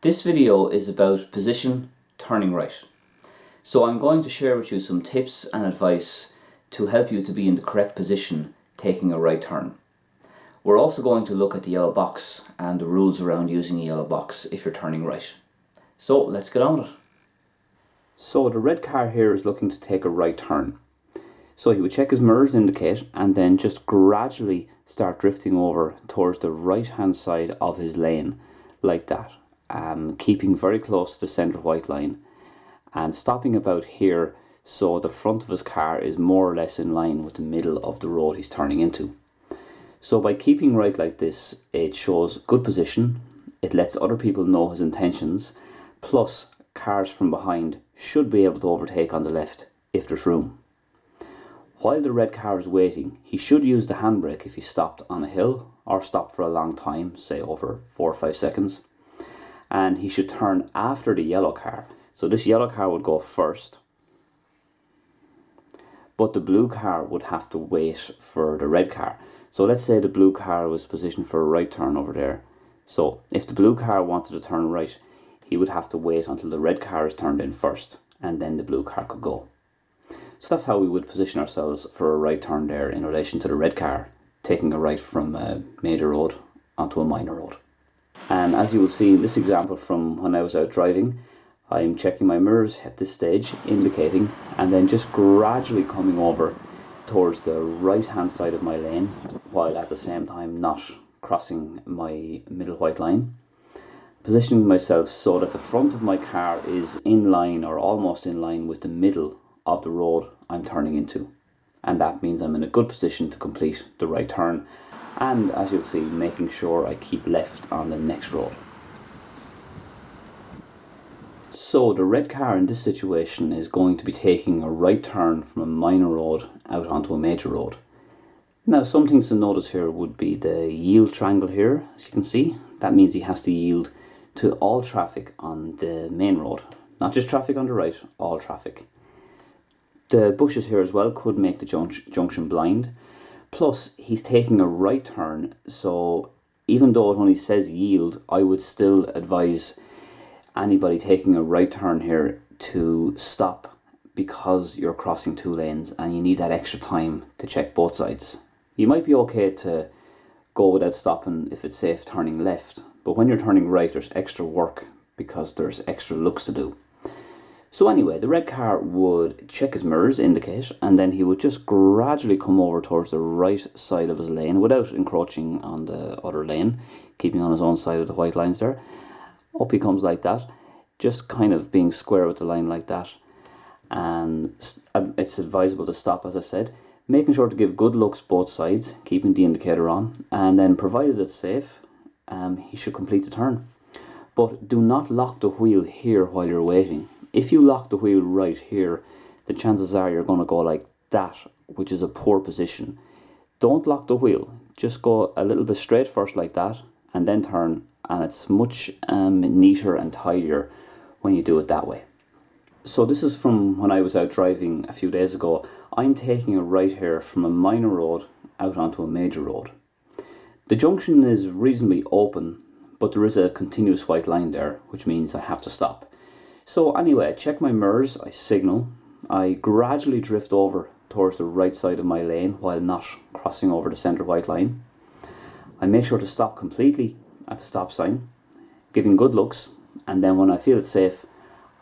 This video is about position turning right. So I'm going to share with you some tips and advice to help you to be in the correct position taking a right turn. We're also going to look at the yellow box and the rules around using a yellow box if you're turning right. So let's get on with it. So the red car here is looking to take a right turn. So he would check his mirrors indicate and then just gradually start drifting over towards the right hand side of his lane like that. Keeping very close to the centre white line and stopping about here so the front of his car is more or less in line with the middle of the road he's turning into. So by keeping right like this, it shows good position, it lets other people know his intentions, plus cars from behind should be able to overtake on the left if there's room. While the red car is waiting, he should use the handbrake if he stopped on a hill or stopped for a long time, say over 4 or 5 seconds. And he should turn after the yellow car. So this yellow car would go first, but the blue car would have to wait for the red car. So let's say the blue car was positioned for a right turn over there. So if the blue car wanted to turn right, he would have to wait until the red car is turned in first, and then the blue car could go. So that's how we would position ourselves for a right turn there in relation to the red car taking a right from a major road onto a minor road. And as you will see in this example from when I was out driving, I'm checking my mirrors at this stage, indicating, and then just gradually coming over towards the right hand side of my lane, while at the same time not crossing my middle white line. Positioning myself so that the front of my car is in line or almost in line with the middle of the road I'm turning into. And that means I'm in a good position to complete the right turn. And as you'll see, making sure I keep left on the next road. So the red car in this situation is going to be taking a right turn from a minor road out onto a major road. Now some things to notice here would be the yield triangle here, as you can see. That means he has to yield to all traffic on the main road. Not just traffic on the right, all traffic. The bushes here as well could make the junction blind. Plus, he's taking a right turn, so even though it only says yield, I would still advise anybody taking a right turn here to stop because you're crossing two lanes and you need that extra time to check both sides. You might be okay to go without stopping if it's safe turning left, but when you're turning right, there's extra work because there's extra looks to do. So anyway, the red car would check his mirrors indicate, and then he would just gradually come over towards the right side of his lane without encroaching on the other lane, keeping on his own side of the white lines there. Up he comes like that, just kind of being square with the line like that. And it's advisable to stop, as I said, making sure to give good looks both sides, keeping the indicator on, and then provided it's safe, he should complete the turn. But do not lock the wheel here while you're waiting. If you lock the wheel right here, the chances are you're going to go like that, which is a poor position. Don't lock the wheel. Just go a little bit straight first like that, and then turn, and it's much neater and tidier when you do it that way. So this is from when I was out driving a few days ago. I'm taking a right here from a minor road out onto a major road. The junction is reasonably open, but there is a continuous white line there, which means I have to stop. So anyway, I check my mirrors, I signal, I gradually drift over towards the right side of my lane while not crossing over the centre white line. I make sure to stop completely at the stop sign, giving good looks, and then when I feel it's safe,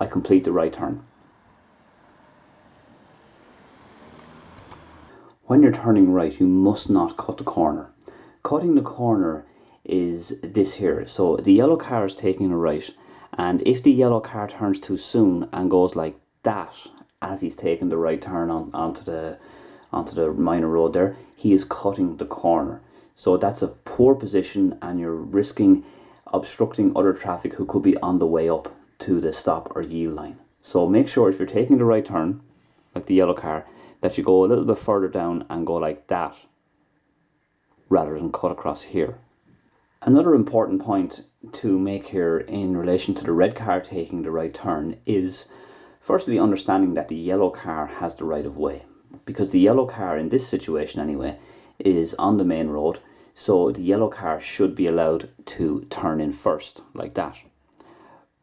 I complete the right turn. When you're turning right, you must not cut the corner. Cutting the corner is this here. So the yellow car is taking a right, and if the yellow car turns too soon and goes like that as he's taking the right turn onto the minor road there, he is cutting the corner. So that's a poor position and you're risking obstructing other traffic who could be on the way up to the stop or yield line. So make sure if you're taking the right turn, like the yellow car, that you go a little bit further down and go like that rather than cut across here. Another important point to make here in relation to the red car taking the right turn is firstly understanding that the yellow car has the right of way, because the yellow car in this situation anyway is on the main road, so the yellow car should be allowed to turn in first like that.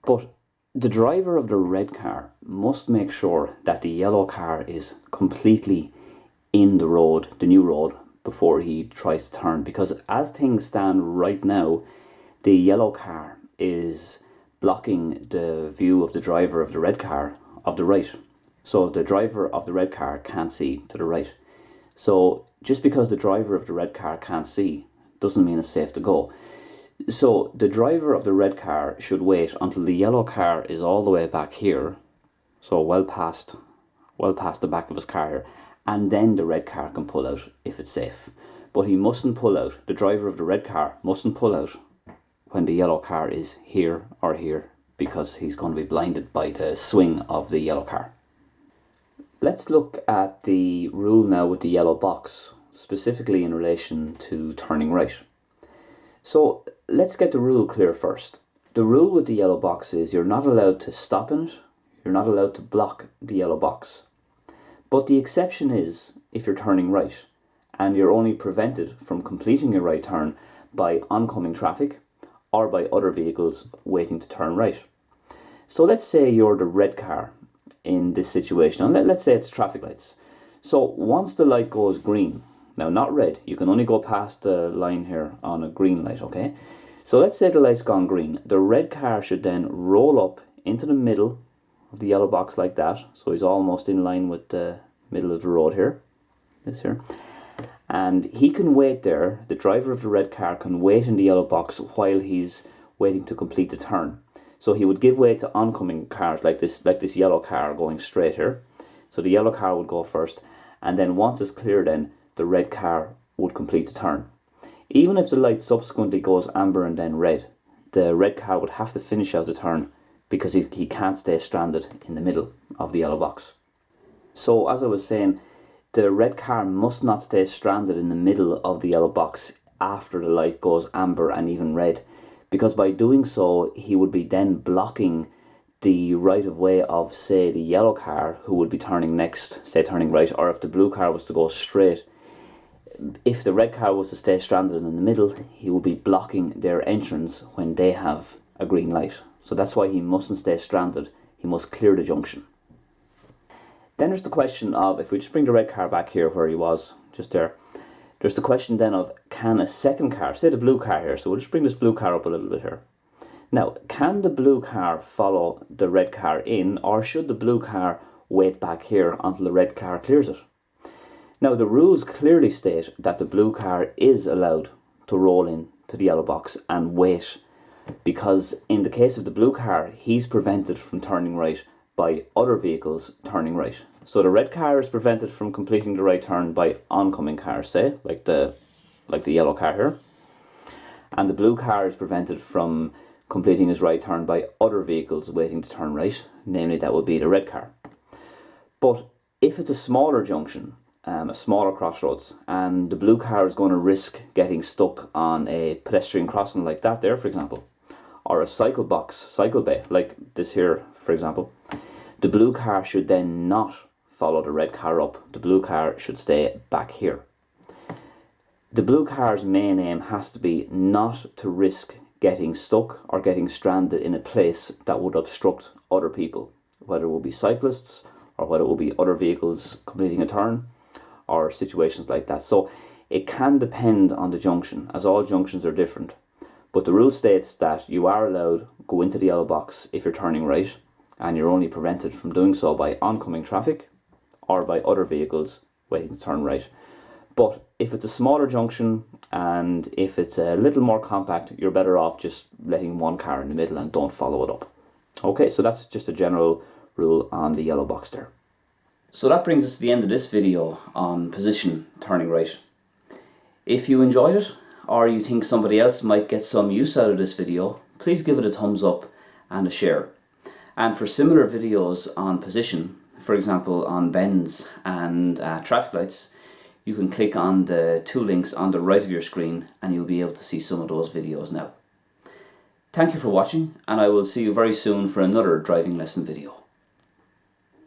But the driver of the red car must make sure that the yellow car is completely in the road, the new road, before he tries to turn, because as things stand right now, the yellow car is blocking the view of the driver of the red car of the right. So the driver of the red car can't see to the right. So just because the driver of the red car can't see doesn't mean it's safe to go. So the driver of the red car should wait until the yellow car is all the way back here, so well past the back of his car here, and then the red car can pull out if it's safe. But he mustn't pull out, the driver of the red car mustn't pull out when the yellow car is here or here, because he's going to be blinded by the swing of the yellow car. Let's look at the rule now with the yellow box, specifically in relation to turning right. So let's get the rule clear first. The rule with the yellow box is you're not allowed to stop in it, you're not allowed to block the yellow box. But the exception is if you're turning right, and you're only prevented from completing a right turn by oncoming traffic or by other vehicles waiting to turn right. So let's say you're the red car in this situation, and let's say it's traffic lights. So once the light goes green, now not red, you can only go past the line here on a green light, okay? So let's say the light's gone green. The red car should then roll up into the middle of the yellow box like that, so he's almost in line with the middle of the road here, this here. And he can wait there, the driver of the red car can wait in the yellow box while he's waiting to complete the turn. So he would give way to oncoming cars like this yellow car going straight here. So the yellow car would go first, and then once it's clear, then the red car would complete the turn. Even if the light subsequently goes amber and then red, the red car would have to finish out the turn because he can't stay stranded in the middle of the yellow box. So as I was saying, the red car must not stay stranded in the middle of the yellow box after the light goes amber and even red, because by doing so he would be then blocking the right of way of, say, the yellow car who would be turning next, say turning right, or if the blue car was to go straight. If the red car was to stay stranded in the middle, he would be blocking their entrance when they have a green light. So that's why he mustn't stay stranded, he must clear the junction. Then there's the question of, if we just bring the red car back here where he was, just there, there's the question then of, can a second car, say the blue car here, so we'll just bring this blue car up a little bit here. Now, can the blue car follow the red car in, or should the blue car wait back here until the red car clears it? Now, the rules clearly state that the blue car is allowed to roll in to the yellow box and wait, because in the case of the blue car, he's prevented from turning right by other vehicles turning right. So the red car is prevented from completing the right turn by oncoming cars, say, like the yellow car here. And the blue car is prevented from completing his right turn by other vehicles waiting to turn right, namely that would be the red car. But if it's a smaller junction, a smaller crossroads, and the blue car is going to risk getting stuck on a pedestrian crossing like that there, for example, or a cycle bay, like this here, for example, the blue car should then not follow the red car up. The blue car should stay back here. The blue car's main aim has to be not to risk getting stuck or getting stranded in a place that would obstruct other people, whether it will be cyclists or whether it will be other vehicles completing a turn or situations like that. So it can depend on the junction, as all junctions are different. But the rule states that you are allowed to go into the yellow box if you're turning right, and you're only prevented from doing so by oncoming traffic or by other vehicles waiting to turn right. But if it's a smaller junction and if it's a little more compact, you're better off just letting one car in the middle and don't follow it up. Okay, so that's just a general rule on the yellow box there. So that brings us to the end of this video on position turning right. If you enjoyed it, or you think somebody else might get some use out of this video, please give it a thumbs up and a share. And for similar videos on position, for example on bends and traffic lights, you can click on the two links on the right of your screen and you'll be able to see some of those videos now. Thank you for watching, and I will see you very soon for another driving lesson video.